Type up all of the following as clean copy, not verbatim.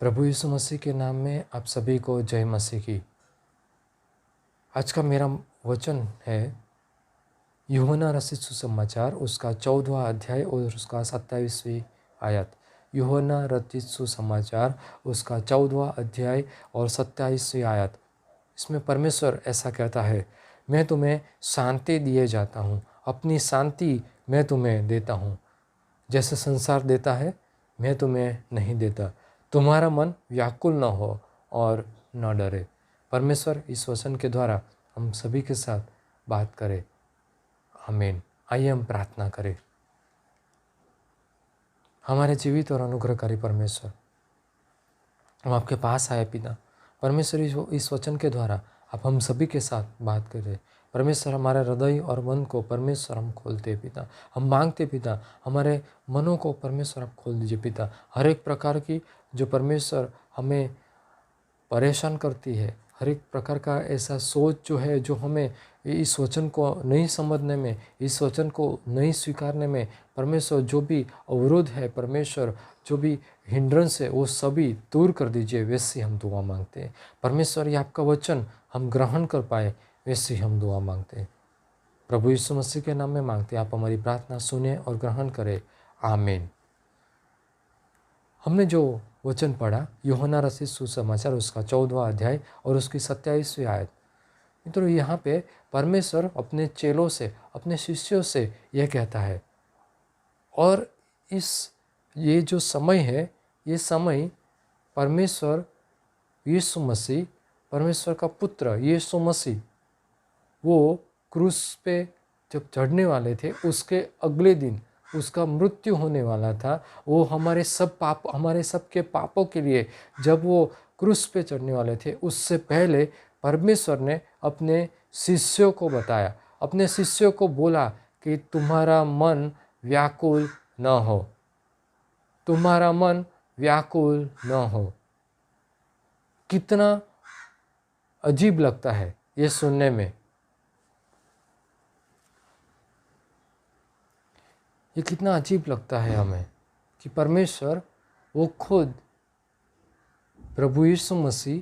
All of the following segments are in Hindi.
प्रभु यीशु मसीह के नाम में आप सभी को जय मसीह की। आज का मेरा वचन है यूहन्ना रचित सुसमाचार उसका 14वां अध्याय और उसका 27वीं आयत। यूहन्ना रचित सुसमाचार उसका 14वां अध्याय और 27वीं आयत। इसमें परमेश्वर ऐसा कहता है, मैं तुम्हें शांति दिए जाता हूँ, अपनी शांति मैं तुम्हें देता हूँ। जैसे संसार देता है मैं तुम्हें नहीं देता। तुम्हारा मन व्याकुल न हो और न डरे। परमेश्वर इस वचन के द्वारा हम सभी के साथ बात करे। आमीन। आइए हम प्रार्थना करें। हमारे जीवित और अनुग्रहकारी परमेश्वर, हम आपके पास आए पिता। परमेश्वर इस वचन के द्वारा आप हम सभी के साथ बात करें। परमेश्वर हमारे हृदय और मन को परमेश्वर हम खोलते पिता। हम मांगते पिता, हमारे मनों को परमेश्वर आप खोल दीजिए पिता। हर एक प्रकार की जो परमेश्वर हमें परेशान करती है, हर एक प्रकार का ऐसा सोच जो है जो हमें इस वचन को नहीं समझने में, इस वचन को नहीं स्वीकारने में परमेश्वर जो भी अवरोध है, परमेश्वर जो भी हिंड्रेंस है, वो सभी दूर कर दीजिए। वैसे हम दुआ मांगते हैं परमेश्वर, ये आपका वचन हम ग्रहण कर पाए, वैसे हम दुआ मांगते हैं। प्रभु यीशु मसीह के नाम में मांगते हैं, आप हमारी प्रार्थना सुने और ग्रहण करें। आमीन। हमने जो वचन पढ़ा यूहन्ना रचित सुसमाचार उसका 14वां अध्याय और उसकी 27वीं आयत। मित्रों, यहाँ पे परमेश्वर अपने चेलों से, अपने शिष्यों से यह कहता है, और ये जो समय है, ये समय परमेश्वर यीशु मसीह, परमेश्वर का पुत्र यीशु मसीह, वो क्रूस पे जब चढ़ने वाले थे उसके अगले दिन उसका मृत्यु होने वाला था। वो हमारे सब के पापों के लिए जब वो क्रूस पे चढ़ने वाले थे, उससे पहले परमेश्वर ने अपने शिष्यों को बताया, अपने शिष्यों को बोला कि तुम्हारा मन व्याकुल न हो, तुम्हारा मन व्याकुल न हो। कितना अजीब लगता है ये सुनने में। ये कितना अजीब लगता है हमें कि परमेश्वर वो खुद, प्रभु यीशु मसीह,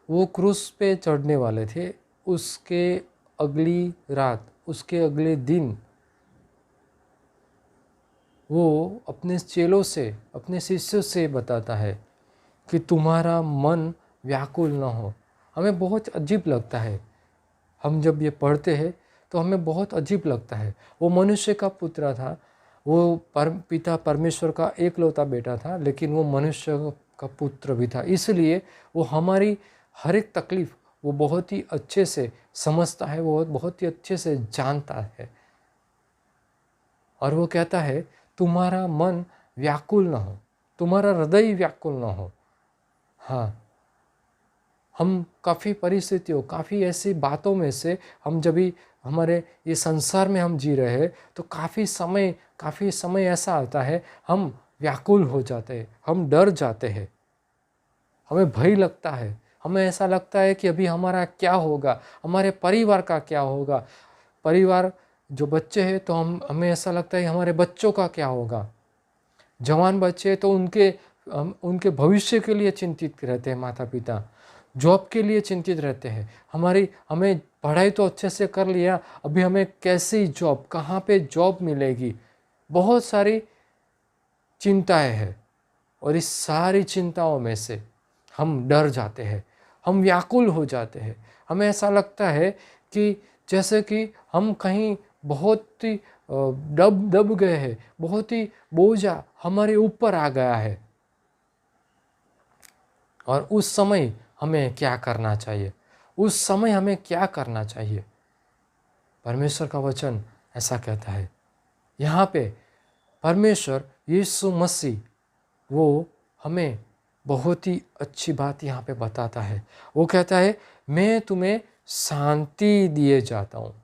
वो क्रूस पे चढ़ने वाले थे, उसके अगली रात, उसके अगले दिन वो अपने चेलों से, अपने शिष्यों से बताता है कि तुम्हारा मन व्याकुल न हो। हमें बहुत अजीब लगता है, हम जब ये पढ़ते हैं तो हमें बहुत अजीब लगता है। वो मनुष्य का पुत्र था, वो पिता परमेश्वर का एकलौता बेटा था, लेकिन वो मनुष्य का पुत्र भी था। इसलिए वो हमारी हर एक तकलीफ़ वो बहुत ही अच्छे से समझता है, वो बहुत ही अच्छे से जानता है। और वो कहता है तुम्हारा मन व्याकुल न हो, तुम्हारा हृदय व्याकुल न हो। हाँ, हम काफ़ी परिस्थितियों, काफ़ी ऐसी बातों में से हम जब भी हमारे ये संसार में हम जी रहे हैं तो काफ़ी समय ऐसा आता है हम व्याकुल हो जाते हैं, हम डर जाते हैं, हमें भय लगता है, हमें ऐसा लगता है कि अभी हमारा क्या होगा, हमारे परिवार का क्या होगा। परिवार जो बच्चे हैं तो हमें ऐसा लगता है हमारे बच्चों का क्या होगा। जवान बच्चे तो उनके भविष्य के लिए चिंतित रहते हैं, माता पिता जॉब के लिए चिंतित रहते हैं। हमें पढ़ाई तो अच्छे से कर लिया, अभी हमें कैसी जॉब, कहाँ पे जॉब मिलेगी, बहुत सारी चिंताएं हैं। और इस सारी चिंताओं में से हम डर जाते हैं, हम व्याकुल हो जाते हैं। हमें ऐसा लगता है कि जैसे कि हम कहीं बहुत ही दब गए हैं, बहुत ही बोझा हमारे ऊपर आ गया है। और उस समय हमें क्या करना चाहिए, उस समय हमें क्या करना चाहिए? परमेश्वर का वचन ऐसा कहता है। यहाँ पे परमेश्वर यीशु मसीह वो हमें बहुत ही अच्छी बात यहाँ पे बताता है। वो कहता है मैं तुम्हें शांति दिए जाता हूँ।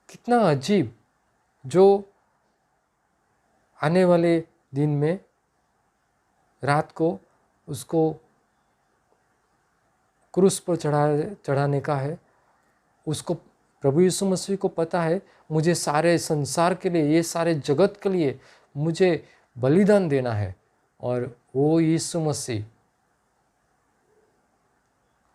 कितना अजीब, जो आने वाले दिन में रात को उसको क्रूस पर चढ़ाने का है। उसको, प्रभु यीशु मसीह को पता है मुझे सारे संसार के लिए, ये सारे जगत के लिए मुझे बलिदान देना है, और वो यीशु मसीह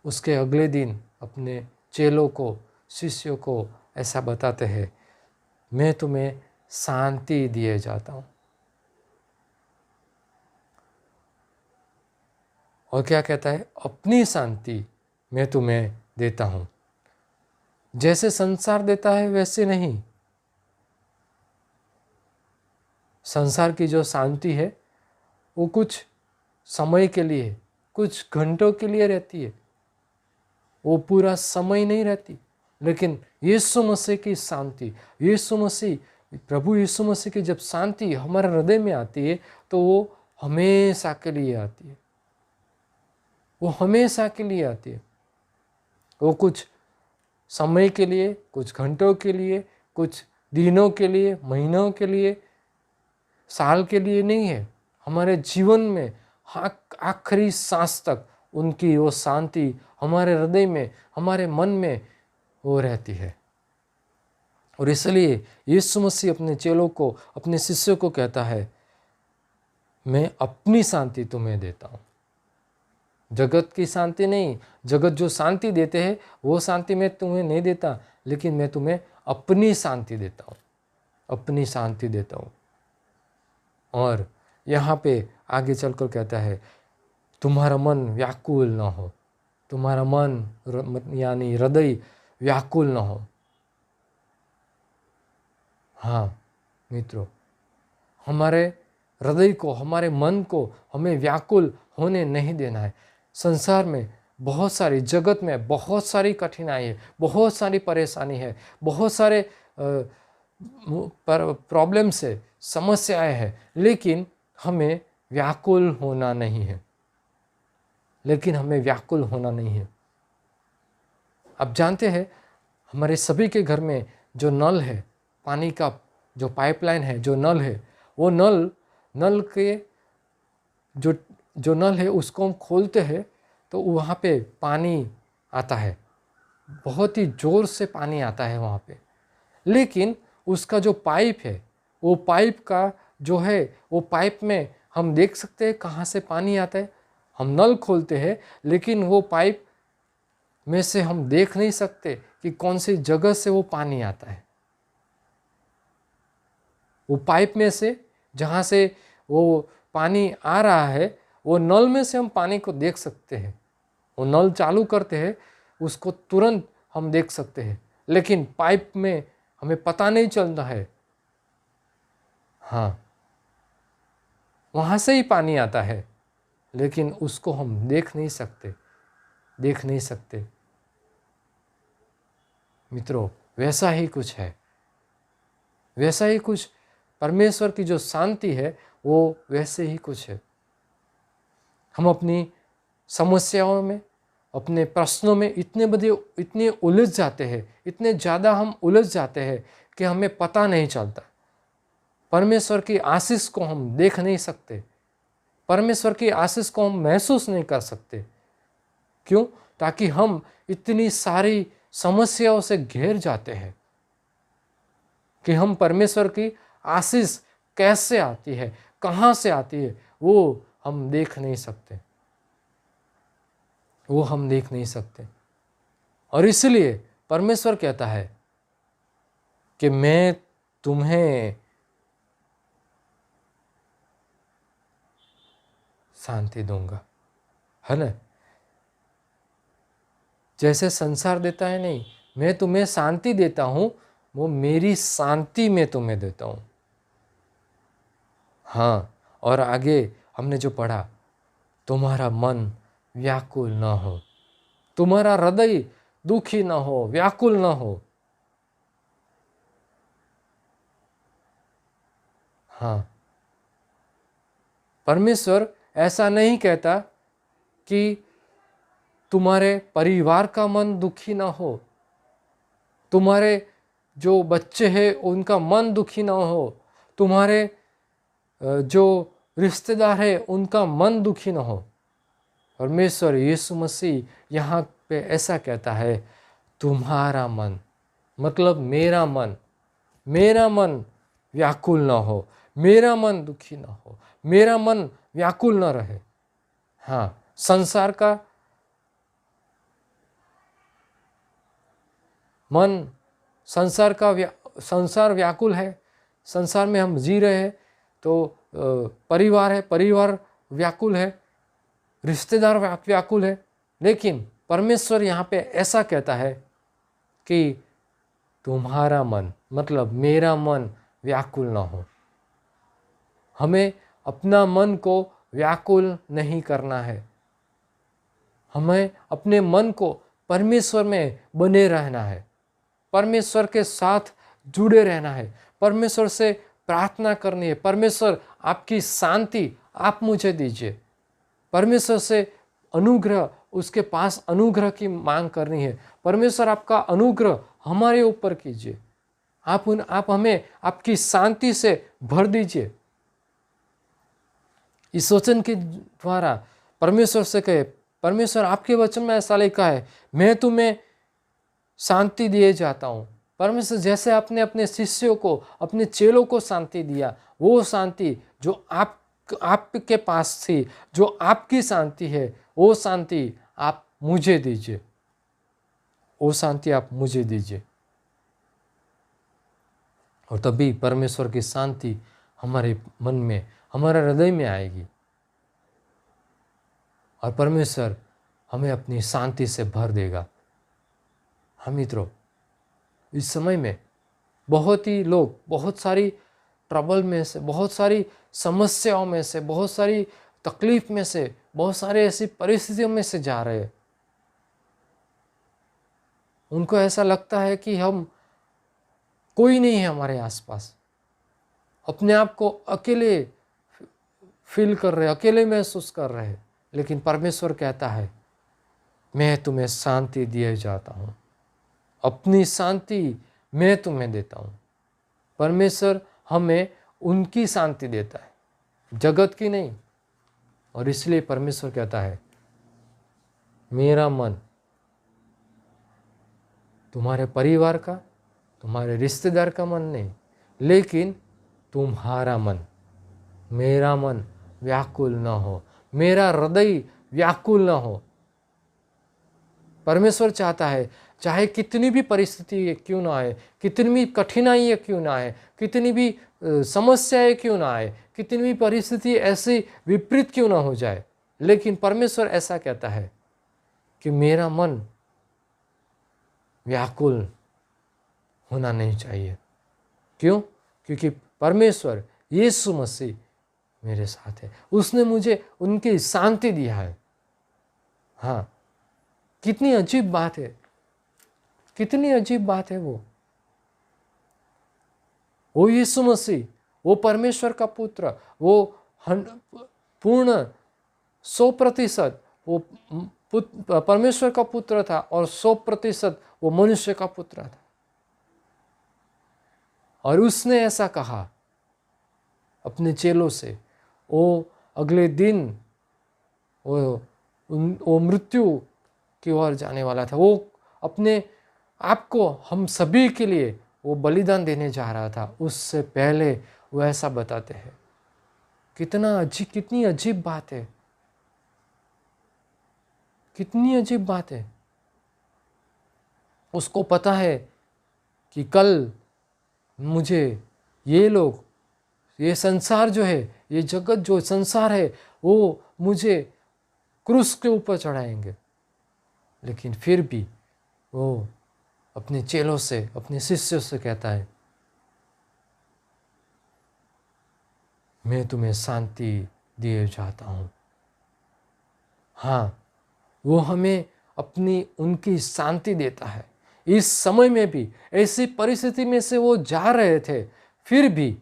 उसके अगले दिन अपने चेलों को, शिष्यों को ऐसा बताते हैं, मैं तुम्हें शांति दिए जाता हूँ। और क्या कहता है? अपनी शांति मैं तुम्हें देता हूँ, जैसे संसार देता है वैसे नहीं। संसार की जो शांति है वो कुछ समय के लिए, कुछ घंटों के लिए रहती है, वो पूरा समय नहीं रहती। लेकिन यीशु मसीह की शांति, यीशु मसीह, प्रभु यीशु मसीह की जब शांति हमारे हृदय में आती है तो वो हमेशा के लिए आती है, वो हमेशा के लिए आती है। वो कुछ समय के लिए, कुछ घंटों के लिए, कुछ दिनों के लिए, महीनों के लिए, साल के लिए नहीं है। हमारे जीवन में आखिरी सांस तक उनकी वो शांति हमारे हृदय में, हमारे मन में वो रहती है। और इसलिए यीशु मसीह अपने चेलों को, अपने शिष्यों को कहता है, मैं अपनी शांति तुम्हें देता हूँ, जगत की शांति नहीं। जगत जो शांति देते हैं वो शांति मैं तुम्हें नहीं देता, लेकिन मैं तुम्हें अपनी शांति देता हूँ, अपनी शांति देता हूँ। और यहाँ पे आगे चलकर कहता है, तुम्हारा मन व्याकुल न हो, तुम्हारा मन यानी हृदय व्याकुल न हो। हाँ मित्रों, हमारे हृदय को, हमारे मन को हमें व्याकुल होने नहीं देना है। संसार में बहुत सारी, जगत में बहुत सारी कठिनाई है, बहुत सारी परेशानी है, बहुत सारे प्रॉब्लम्स है, समस्याएं हैं, लेकिन हमें व्याकुल होना नहीं है, लेकिन हमें व्याकुल होना नहीं है। आप जानते हैं हमारे सभी के घर में जो नल है, पानी का जो पाइपलाइन है, जो नल है, वो नल के जो नल है उसको हम खोलते हैं तो वहाँ पे पानी आता है, बहुत ही ज़ोर से पानी आता है वहाँ पे। लेकिन उसका जो पाइप है, वो पाइप का जो है, वो पाइप में हम देख सकते हैं कहाँ से पानी आता है। हम नल खोलते हैं लेकिन वो पाइप में से हम देख नहीं सकते कि कौन सी जगह से वो पानी आता है। वो पाइप में से जहाँ से वो पानी आ रहा है, वो नल में से हम पानी को देख सकते हैं। वो नल चालू करते हैं, उसको तुरंत हम देख सकते हैं, लेकिन पाइप में हमें पता नहीं चलता है। हाँ, वहाँ से ही पानी आता है, लेकिन उसको हम देख नहीं सकते। मित्रों, वैसा ही कुछ है, वैसा ही कुछ परमेश्वर की जो शांति है वो वैसे ही कुछ है। हम अपनी समस्याओं में, अपने प्रश्नों में इतने उलझ जाते हैं, इतने ज़्यादा हम उलझ जाते हैं कि हमें पता नहीं चलता। परमेश्वर की आशीष को हम देख नहीं सकते, परमेश्वर की आशीष को हम महसूस नहीं कर सकते। क्यों? ताकि हम इतनी सारी समस्याओं से घिर जाते हैं कि हम परमेश्वर की आशीष कैसे आती है, कहाँ से आती है, वो हम देख नहीं सकते, वो हम देख नहीं सकते। और इसलिए परमेश्वर कहता है कि मैं तुम्हें शांति दूंगा, है ना। जैसे संसार देता है नहीं, मैं तुम्हें शांति देता हूं, वो मेरी शांति में तुम्हें देता हूं। हाँ, और आगे हमने जो पढ़ा, तुम्हारा मन व्याकुल न हो, तुम्हारा हृदय दुखी न हो, व्याकुल न हो। हाँ, परमेश्वर ऐसा नहीं कहता कि तुम्हारे परिवार का मन दुखी ना हो, तुम्हारे जो बच्चे हैं उनका मन दुखी ना हो, तुम्हारे जो रिश्तेदार है उनका मन दुखी ना हो। परमेश्वर यीशु मसीह यहाँ पे ऐसा कहता है, तुम्हारा मन, मतलब मेरा मन व्याकुल ना हो, मेरा मन दुखी ना हो, मेरा मन व्याकुल न रहे। हाँ, संसार का मन, संसार व्याकुल है, संसार में हम जी रहे हैं, तो परिवार है, परिवार व्याकुल है, रिश्तेदार व्याकुल है। लेकिन परमेश्वर यहाँ पे ऐसा कहता है कि तुम्हारा मन, मतलब मेरा मन व्याकुल ना हो। हमें अपना मन को व्याकुल नहीं करना है, हमें अपने मन को परमेश्वर में बने रहना है, परमेश्वर के साथ जुड़े रहना है, परमेश्वर से प्रार्थना करनी है। परमेश्वर आपकी शांति आप मुझे दीजिए, परमेश्वर से अनुग्रह, उसके पास अनुग्रह की मांग करनी है। परमेश्वर आपका अनुग्रह हमारे ऊपर कीजिए, आप हमें आपकी शांति से भर दीजिए। इस वचन के द्वारा परमेश्वर से कहे, परमेश्वर आपके वचन में ऐसा लिखा है, मैं तुम्हें शांति दिए जाता हूँ। परमेश्वर जैसे आपने अपने शिष्यों को, अपने चेलों को शांति दिया, वो शांति जो आपके पास थी, जो आपकी शांति है, वो शांति आप मुझे दीजिए, वो शांति आप मुझे दीजिए। और तभी परमेश्वर की शांति हमारे मन में, हमारे हृदय में आएगी, और परमेश्वर हमें अपनी शांति से भर देगा। हम मित्रों, इस समय में बहुत ही लोग बहुत सारी ट्रबल में से, बहुत सारी समस्याओं में से, बहुत सारी तकलीफ में से, बहुत सारे ऐसी परिस्थितियों में से जा रहे हैं। उनको ऐसा लगता है कि हम, कोई नहीं है हमारे आसपास, अपने आप को अकेले फील कर रहे, अकेले महसूस कर रहे हैं। लेकिन परमेश्वर कहता है, मैं तुम्हें शांति दिए जाता हूँ, अपनी शांति मैं तुम्हें देता हूँ। परमेश्वर हमें उनकी शांति देता है, जगत की नहीं। और इसलिए परमेश्वर कहता है, मेरा मन तुम्हारे परिवार का, तुम्हारे रिश्तेदार का मन नहीं, लेकिन तुम्हारा मन, मेरा मन व्याकुल न हो, मेरा हृदय व्याकुल न हो। परमेश्वर चाहता है, चाहे कितनी भी परिस्थिति क्यों ना आए, कितनी भी कठिनाइयाँ क्यों ना आए, कितनी भी समस्याएं क्यों ना आए, कितनी भी परिस्थिति ऐसी विपरीत क्यों ना हो जाए, लेकिन परमेश्वर ऐसा कहता है कि मेरा मन व्याकुल होना नहीं चाहिए। क्यों? क्योंकि परमेश्वर यीशु मसीह मेरे साथ है, उसने मुझे उनकी शांति दिया है। हाँ, कितनी अजीब बात है, कितनी अजीब बात है। वो यीशु मसीह, वो परमेश्वर का पुत्र, वो पूर्ण 100% वो परमेश्वर का पुत्र था, और 100% वो मनुष्य का पुत्र था। और उसने ऐसा कहा अपने चेलों से, वो अगले दिन वो मृत्यु की ओर जाने वाला था, वो अपने आप को हम सभी के लिए वो बलिदान देने जा रहा था। उससे पहले वो ऐसा बताते हैं। कितनी अजीब बात है, कितनी अजीब बात है। उसको पता है कि कल मुझे ये लोग, ये संसार जो है, ये जगत जो संसार है, वो मुझे क्रूस के ऊपर चढ़ाएंगे। लेकिन फिर भी वो अपने चेलों से, अपने शिष्यों से कहता है, मैं तुम्हें शांति दिए जाता हूँ। हाँ, वो हमें अपनी उनकी शांति देता है। इस समय में भी, ऐसी परिस्थिति में से वो जा रहे थे, फिर भी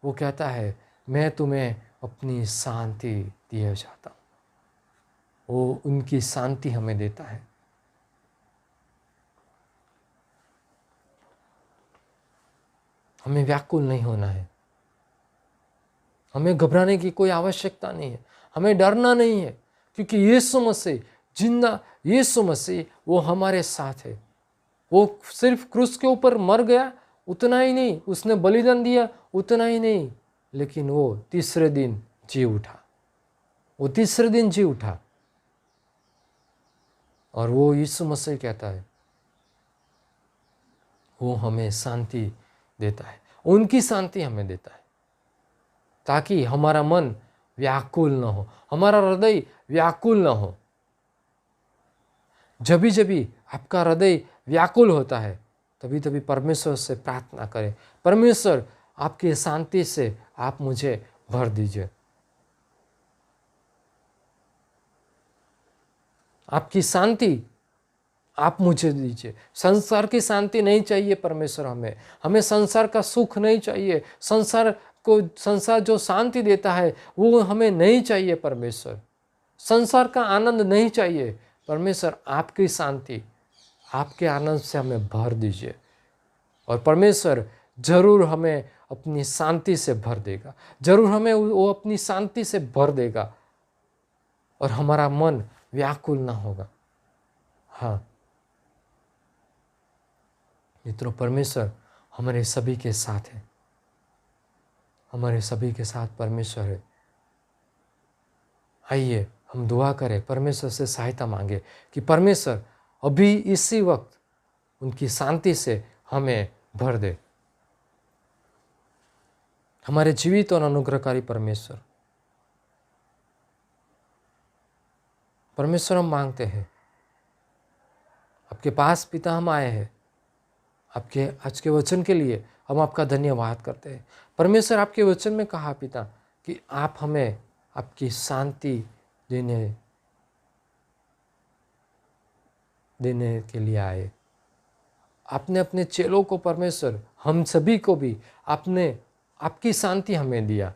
वो कहता है, मैं तुम्हें अपनी शांति दिए जाता हूँ। वो उनकी शांति हमें देता है। हमें व्याकुल नहीं होना है, हमें घबराने की कोई आवश्यकता नहीं है, हमें डरना नहीं है, क्योंकि यीशु मसीह, जिंदा यीशु मसीह, वो हमारे साथ है। वो सिर्फ क्रूस के ऊपर मर गया उतना ही नहीं, उसने बलिदान दिया उतना ही नहीं, लेकिन वो तीसरे दिन जी उठा। वो तीसरे दिन जी उठा। और वो यीशु मसीह कहता है वो हमें शांति देता है, उनकी शांति हमें देता है, ताकि हमारा मन व्याकुल न हो, हमारा हृदय व्याकुल न हो। जब भी आपका हृदय व्याकुल होता है तभी तभी परमेश्वर से प्रार्थना करें, परमेश्वर आपकी शांति से आप मुझे भर दीजिए। आपकी शांति आप मुझे दीजिए। संसार की शांति नहीं चाहिए परमेश्वर हमें, हमें संसार का सुख नहीं चाहिए, संसार जो शांति देता है वो हमें नहीं चाहिए परमेश्वर। संसार का आनंद नहीं चाहिए परमेश्वर, आपकी शांति, आपके आनंद से हमें भर दीजिए। और परमेश्वर जरूर हमें अपनी शांति से भर देगा, जरूर हमें वो अपनी शांति से भर देगा और हमारा मन व्याकुल ना होगा। हाँ मित्रों, परमेश्वर हमारे सभी के साथ है, हमारे सभी के साथ परमेश्वर है। आइए हम दुआ करें, परमेश्वर से सहायता मांगे कि परमेश्वर अभी इसी वक्त उनकी शांति से हमें भर दे। हमारे जीवित और अनुग्रहकारी परमेश्वर, परमेश्वर हम मांगते हैं, आपके पास पिता हम आए हैं, आपके आज के वचन के लिए हम आपका धन्यवाद करते हैं। परमेश्वर आपके वचन में कहा पिता कि आप हमें आपकी शांति देने के लिए आए। आपने अपने चेलों को परमेश्वर, हम सभी को भी आपने आपकी शांति हमें दिया,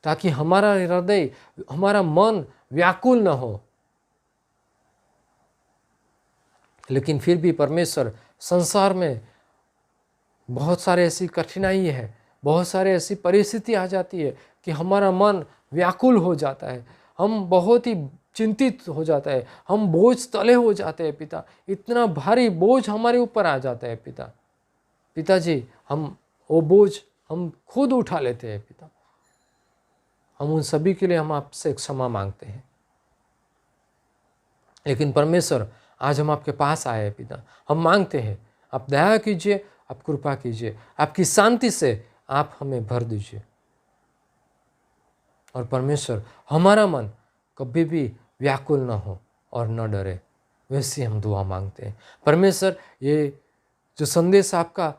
ताकि हमारा हृदय, हमारा मन व्याकुल न हो। लेकिन फिर भी परमेश्वर, संसार में बहुत सारे ऐसी कठिनाई है, बहुत सारे ऐसी परिस्थिति आ जाती है कि हमारा मन व्याकुल हो जाता है, हम बहुत ही चिंतित हो जाता है, हम बोझ तले हो जाते हैं पिता, इतना भारी बोझ हमारे ऊपर आ जाता है पिताजी, हम वो बोझ हम खुद उठा लेते हैं पिता। हम उन सभी के लिए हम आपसे क्षमा मांगते हैं। लेकिन परमेश्वर आज हम आपके पास आए हैं पिता, हम मांगते हैं आप दया कीजिए, आप कृपा कीजिए, आपकी शांति से आप हमें भर दीजिए। और परमेश्वर हमारा मन कभी भी व्याकुल न हो और न डरे, वैसे हम दुआ मांगते हैं। परमेश्वर ये जो संदेश आपका,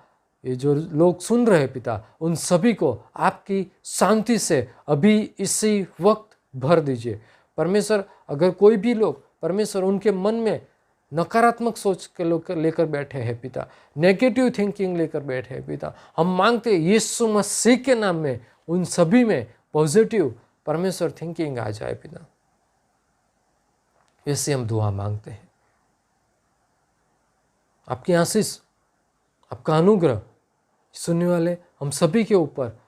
ये जो लोग सुन रहे पिता, उन सभी को आपकी शांति से अभी इसी वक्त भर दीजिए। परमेश्वर अगर कोई भी लोग परमेश्वर उनके मन में नकारात्मक सोच के लोग लेकर बैठे हैं पिता, नेगेटिव थिंकिंग लेकर बैठे हैं पिता, हम मांगते हैं यीशु मसीह के नाम में उन सभी में पॉजिटिव परमेश्वर थिंकिंग आ जाए पिता। ऐसे हम दुआ मांगते हैं। आपकी आशीष, आपका अनुग्रह सुनने वाले हम सभी के ऊपर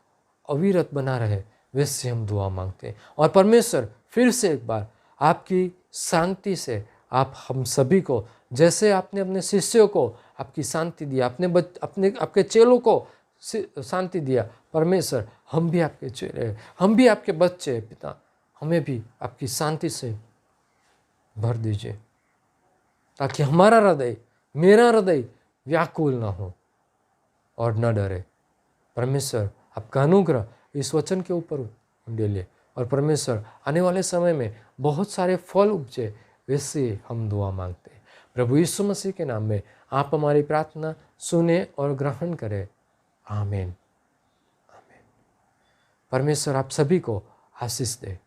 अविरत बना रहे, वैसे हम दुआ मांगते हैं। और परमेश्वर फिर से एक बार आपकी शांति से आप हम सभी को, जैसे आपने अपने शिष्यों को आपकी शांति दिया, आपके चेलों को शांति दिया, परमेश्वर हम भी आपके चेले, हम भी आपके बच्चे हैं पिता, हमें भी आपकी शांति से भर दीजिए, ताकि हमारा हृदय, मेरा हृदय व्याकुल न हो और न डरे। परमेश्वर आपका अनुग्रह इस वचन के ऊपर डालिए और परमेश्वर आने वाले समय में बहुत सारे फल उपजे, वैसे हम दुआ मांगते हैं। प्रभु यीशु मसीह के नाम में आप हमारी प्रार्थना सुने और ग्रहण करें। आमीन। आमीन। परमेश्वर आप सभी को आशीष दे।